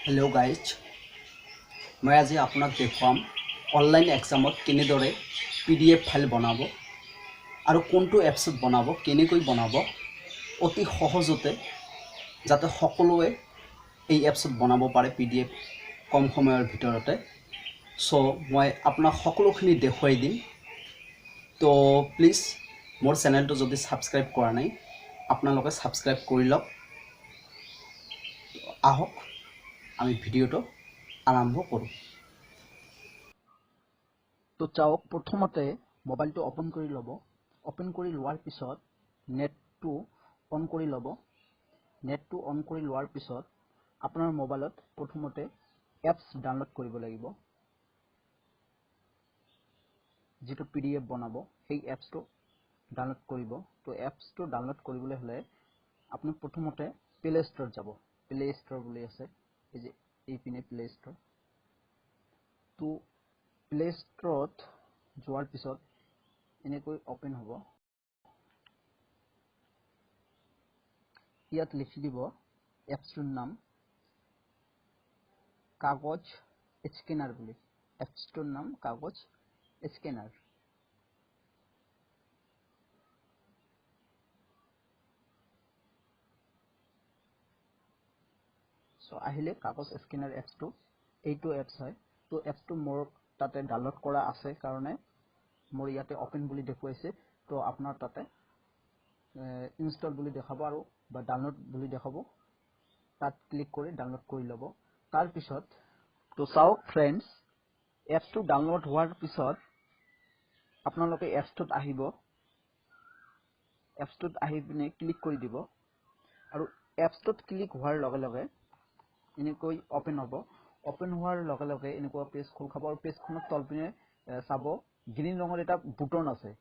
Hello guys मैं आज आपनाक देखुৱাম online एग्जामत केनेदरे PDF file बनाब और कोनটো एप्सत बनाब केनेকৈ बनाब अति सहजते जाते सकलोए এই एप्सत बनाब पारे PDF कम समयर भितरते सो मैं आपनाक सकलोखिनि देखुৱাই दिम। तो प्लिज मोर चेनेलটো যদি সাবস্ক্ৰাইব কৰা নাই আপোনালোকে সাবস্ক্ৰাইব কৰি লওক। আহক আমি ভিডিওটো आरम्भ करूँ। तो चाওক प्रथमते मोबाइल तो ओपन कर लब। ओपन कर लोৱাৰ पिছত नेट तो ऑन कर लब। नेट तो ऑन कर लोৱাৰ पिছত आपनार मोबाइलत प्रथमते एप्स डाउनलोड करिब লাগিব। जितो PDF बनाबो সেই एप्स तो डाउनलोड करिब। तो एप्स तो डाउनलोड करिबले हले आपनि प्रथमते प्ले स्टोर যাব। प्ले स्टोर বুলি আছে এই যে এই পিনে प्ले स्टोर। तो प्ले स्टोर जोৱাৰ पिছত এনেকৈ ओपन হ'ব। ইয়াত লিখি দিব এপছৰ নাম কাগজ স্ক্যানাৰ বুলি। এপছৰ নাম কাগজ স্ক্যানাৰ। সো আহিলে কাগজ স্ক্যানাৰ এপছটো এইটো এপছ হয়। তো এপছটো মোৰ তাতে ডাউনলোড কৰা আছে কাৰণে মোৰ ইয়াতে ওপেন বুলি দেখুৱাইছে। তো আপোনাৰ তাতে ইনষ্টল বুলি দেখাব আৰু বা ডাউনলোড বুলি দেখাব। তাত ক্লিক কৰি ডাউনলোড কৰি ল'ব। তাৰ পিছত তো চাওক ফ্ৰেন্ডছ এপছটো ডাউনলোড হোৱাৰ পিছত আপোনালোকে এপছটোত আহিব। এপছটোত আহি পিনে ক্লিক কৰি দিব আৰু এপছটোত ক্লিক হোৱাৰ লগে লগে এনেকৈ ওপেন হ'ব। ওপেন হোৱাৰ লগে লগে এনেকুৱা পেজ খোল খাব আৰু পেজখনত তলপিনে চাব গ্ৰীণ ৰঙৰ এটা বুটন আছে।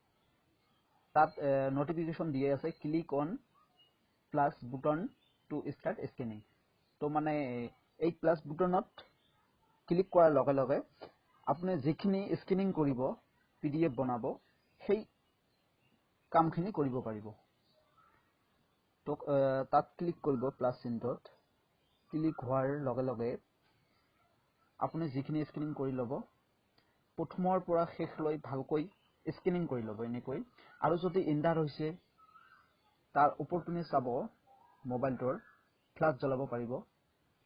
তাত নোটিফিকেশন দিয়ে আছে click on plus button to start scanning. তো মানে এই প্লাস বুটনত ক্লিক কৰাৰ লগে লগে আপুনি যিখিনি স্ক্যানিং কৰিব PDF বনাব সেই কামখিনি কৰিব পাৰিব। তো তাত ক্লিক কৰিব প্লাস চিহ্নত। ক্লিক হোৱাৰ লগে লগে আপুনি যিখিনি স্ক্যানিং কৰি ল'ব প্ৰথমৰ পৰা শেষলৈ ভালকৈ স্ক্যানিং কৰি ল'ব এনেকৈ। আৰু যদি ইন্ডাৰ হৈছে তাৰ ওপৰপিনে চাব মোবাইলটোৰ ফ্লাশ জ্বলাব পাৰিব।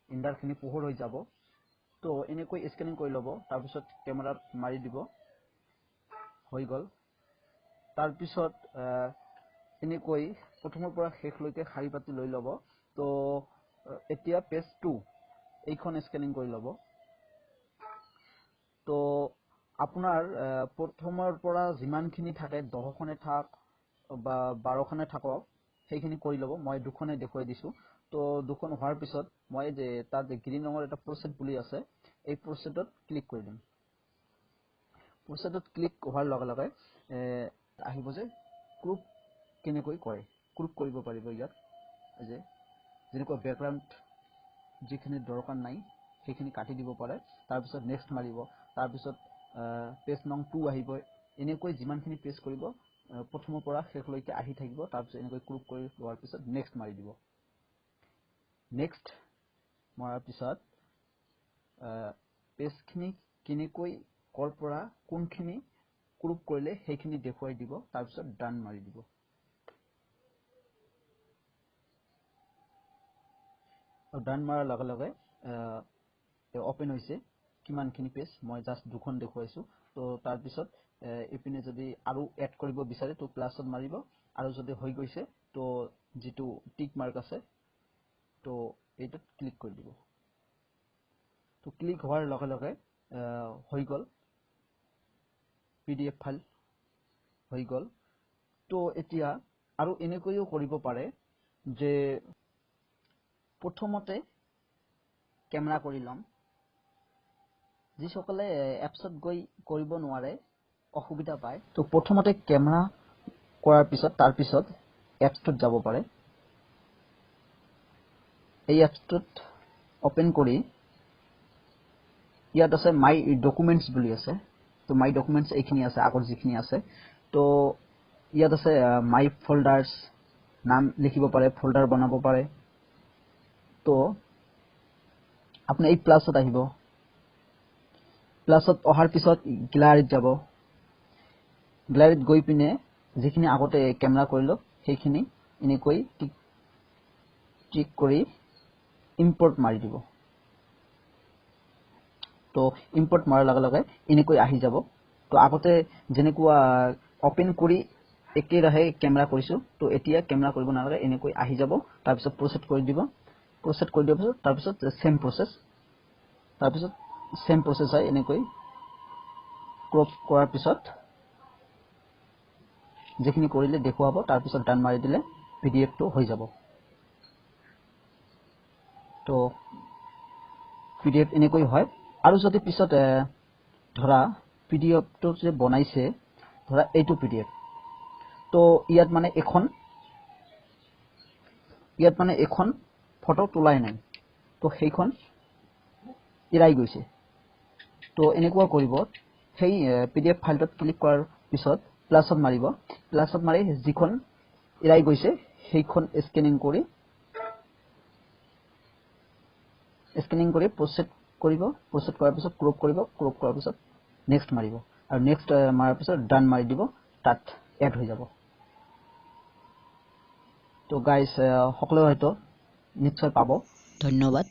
ইন্ডাৰখিনি পোহৰ হৈ যাব। তো এনেকৈ স্ক্যানিং কৰি ল'ব। তাৰ পিছত কেমেৰাত মাৰি দিব হৈ গল। তাৰ পিছত এনেকৈ প্ৰথমৰ পৰা শেষলৈকে খাৰি পাতি লৈ ল'ব। তো এতিয়া পেজ 2 এইখন স্ক্যানিং কৰি ল'ব। তো আপোনাৰ প্ৰথমৰ পৰা যিমানখিনি থাকে 10খনে থাক বা 12খনে থাকক সেইখিনি কৰি ল'ব। মই দুখনে দেখুৱাই দিছো। তো দুখন হোৱাৰ পিছত মই যে তাত গ্ৰীণ ৰঙৰ এটা প্ৰসেস বুলি আছে এই প্ৰসেসত ক্লিক কৰি দিম। প্ৰসেসত ক্লিক হোৱাৰ লগে লগে আহিব যে গ্ৰুপ কেনেকৈ কৰে। গ্ৰুপ কৰিব পাৰিব। ইয়াত যে যেনেকৈ ব্যাকগ্ৰাউণ্ড যিখিনি দৰকাৰ নাই সেইখিনি কাটি দিব পাৰে। তাৰ পিছত নেক্সট মাৰিব। তাৰ পিছত পেজ নং 2 আহিব। এনেকৈ যিমানখিনি পেজ কৰিব প্ৰথমৰ পৰা শেষলৈকে আহি থাকিব। তাৰ পিছত এনেকৈ গ্ৰুপ কৰি লোৱাৰ পিছত নেক্সট মাৰি দিব। নেক্সট মাৰাৰ পিছত পেজখিনি কেনেকৈ কৰ পৰা কোনখিনি গ্ৰুপ কৰিলে সেইখিনি দেখুৱাই দিব। তাৰ পিছত ডান মাৰি দিব। ডান মাৰাৰ লগে লগে ওপেন হৈছে কিমানখিনি পেজ। মই জাস্ট দুখন দেখুৱাইছো। তো তাৰ পিছত ইপিনে যদি আৰু এড কৰিব বিচাৰে তো প্লাছত মাৰিব আৰু যদি হৈ গৈছে তো যেটো টিক মাৰ্ক আছে তো এইটোত ক্লিক কৰি দিব। তো ক্লিক হোৱাৰ লগে লগে হৈ গল PDF ফাইল হৈ গল। তো এতিয়া আৰু এনেকৈও কৰিব পাৰে যে প্ৰথমতে কেমেৰা কৰি লম। যিসকলে এপছত গৈ কৰিব নোৱাৰে অসুবিধা পায় তো প্ৰথমতে কেমেৰা কৰাৰ পিছত তাৰ পিছত এপছটোত যাব পাৰে। এই এপছটোত ওপেন কৰি ইয়াত আছে মাই ডকুমেন্টস বুলি আছে। তো মাই ডকুমেন্টস এইখিনি আছে আগৰ যিখিনি আছে। তো ইয়াত আছে মাই ফোল্ডাৰ্স নাম লিখিব পাৰে ফোল্ডাৰ বনাব পাৰে। তো আপুনি এই প্লাছত আহিব প্লাছত অহাৰ পিছত গ্যালাৰীত যাব গ্যালাৰীত গৈ পিনে যিখিনি আগতে ক্যামেৰা কৰিলো সেইখিনি এনেকৈ টিক কৰি ইম্পোৰ্ট মাৰি দিব তো ইম্পোৰ্ট মাৰাৰ লগে লগে এনেকৈ আহি যাব তো আগতে যেনেকুৱা ওপেন কৰি একে ৰাহে ক্যামেৰা কৰিছো তো এতিয়া ক্যামেৰা কৰিব নালাগে এনেকৈ আহি যাব তাৰ পিছত প্ৰসেস কৰি দিব তাৰ পিছত সেম প্ৰসেস হয় এনেকৈ ক্ৰপ কৰাৰ পিছত যেখিনি কৰিলে দেখুৱাব তাৰ পিছত ডান মাৰি দিলে পিডিএফ টো হৈ যাব তো পিডিএফ এনেকৈ হয় আৰু যদি পিছত ধৰা পিডিএফ টো যে বনাইছে ধৰা এইটো পিডিএফ তো ইয়াত মানে এখন ফটো তোলাই নাই তো সেইখন ইৰাই গৈছে তো এনেকুৱা কৰিব সেই পিডিএফ ফাইলটোত ক্লিক কৰাৰ পিছত প্লাছত মাৰি যিখন ইৰাই গৈছে সেইখন স্ক্যানিং কৰি প্ৰসেস কৰাৰ পিছত ক্ৰপ কৰাৰ পিছত নেক্সট মাৰিব আৰু নেক্সট মাৰাৰ পিছত ডান মাৰি দিব তাত এড হৈ যাব তো গাইস সকলোৱে হয়তো নিশ্চয় পাব ধন্যবাদ